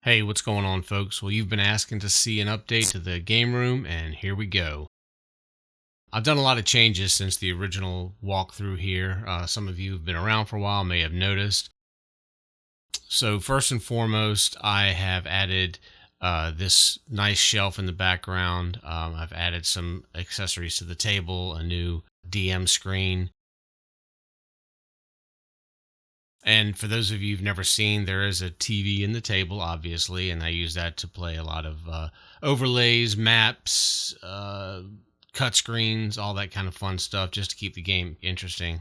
Hey, what's going on, folks? Well, you've been asking to see an update to the game room, and here we go. I've done a lot of changes since the original walkthrough here. Some of you who've been around for a while may have noticed. So, first and foremost, I have added this nice shelf in the background. I've added some accessories to the table, a new DM screen. And for those of you who've never seen, there is a TV in the table, obviously, and I use that to play a lot of overlays, maps, cut screens, all that kind of fun stuff, just to keep the game interesting.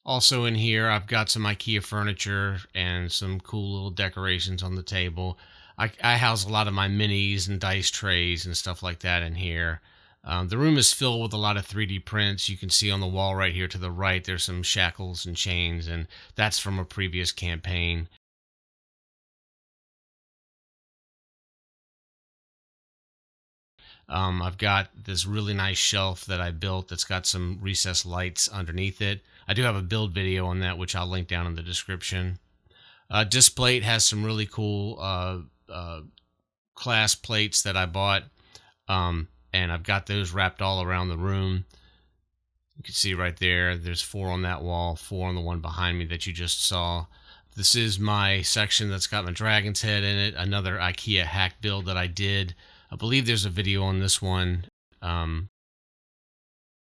Also in here, I've got some IKEA furniture and some cool little decorations on the table. I house a lot of my minis and dice trays and stuff like that in here. The room is filled with a lot of 3D prints. You can see on the wall right here to the right, there's some shackles and chains, and that's from a previous campaign. I've got this really nice shelf that I built that's got some recessed lights underneath it. I do have a build video on that, which I'll link down in the description. Disc plate has some really cool class plates that I bought. And I've got those wrapped all around the room. You can see right there, there's 4 on that wall, 4 on the one behind me that you just saw. This is my section that's got my dragon's head in it, another IKEA hack build that I did. I believe there's a video on this one, but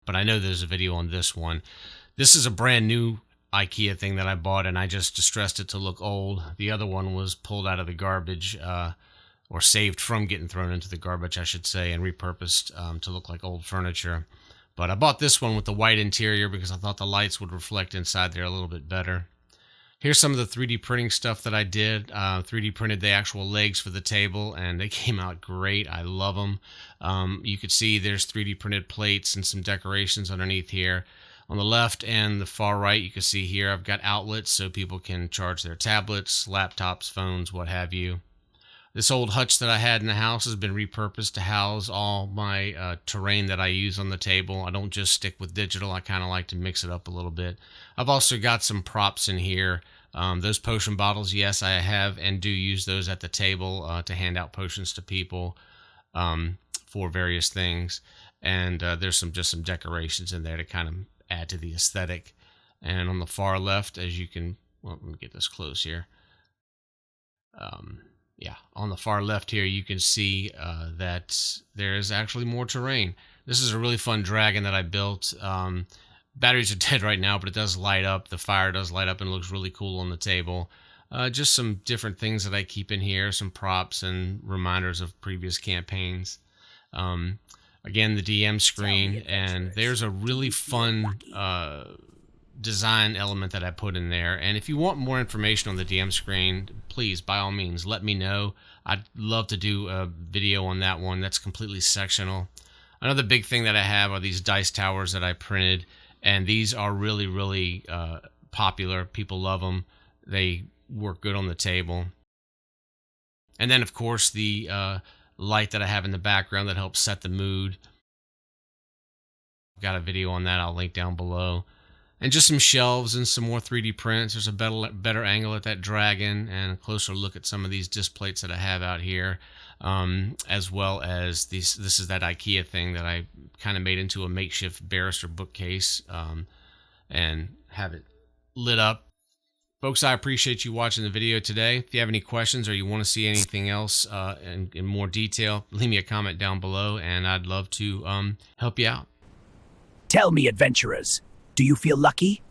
I know there's a video on this one. This is a brand new IKEA thing that I bought, and I just distressed it to look old. The other one was pulled out of the garbage, or saved from getting thrown into the garbage, I should say, and repurposed to look like old furniture. But I bought this one with the white interior because I thought the lights would reflect inside there a little bit better. Here's some of the 3D printing stuff that I did. 3D printed the actual legs for the table, and they came out great. I love them. You could see there's 3D printed plates and some decorations underneath here. On the left and the far right, you can see here I've got outlets so people can charge their tablets, laptops, phones, what have you. This old hutch that I had in the house has been repurposed to house all my terrain that I use on the table. I don't just stick with digital. I kind of like to mix it up a little bit. I've also got some props in here. Those potion bottles, yes, I have and do use those at the table to hand out potions to people for various things. And there's just some decorations in there to kind of add to the aesthetic. And on the far left, as you can, well, let me get this close here. Yeah, on the far left here, you can see that there is actually more terrain. This is a really fun dragon that I built. Batteries are dead right now, but it does light up. The fire does light up and looks really cool on the table. Just some different things that I keep in here, some props and reminders of previous campaigns. Again, the DM screen, and there's a really fun design element that I put in there. And if you want more information on the DM screen, please, by all means, let me know. I'd love to do a video on that one. That's completely sectional. Another big thing that I have are these dice towers that I printed, and these are really, really popular. People love them. They work good on the table. And then, of course, the light that I have in the background that helps set the mood. I've got a video on that I'll link down below. And just some shelves and some more 3D prints. There's a better angle at that dragon and a closer look at some of these disc plates that I have out here, as well as these. This is that IKEA thing that I kind of made into a makeshift barrister bookcase and have it lit up. Folks, I appreciate you watching the video today. If you have any questions or you want to see anything else in more detail, leave me a comment down below, and I'd love to help you out. Tell me, adventurers, do you feel lucky?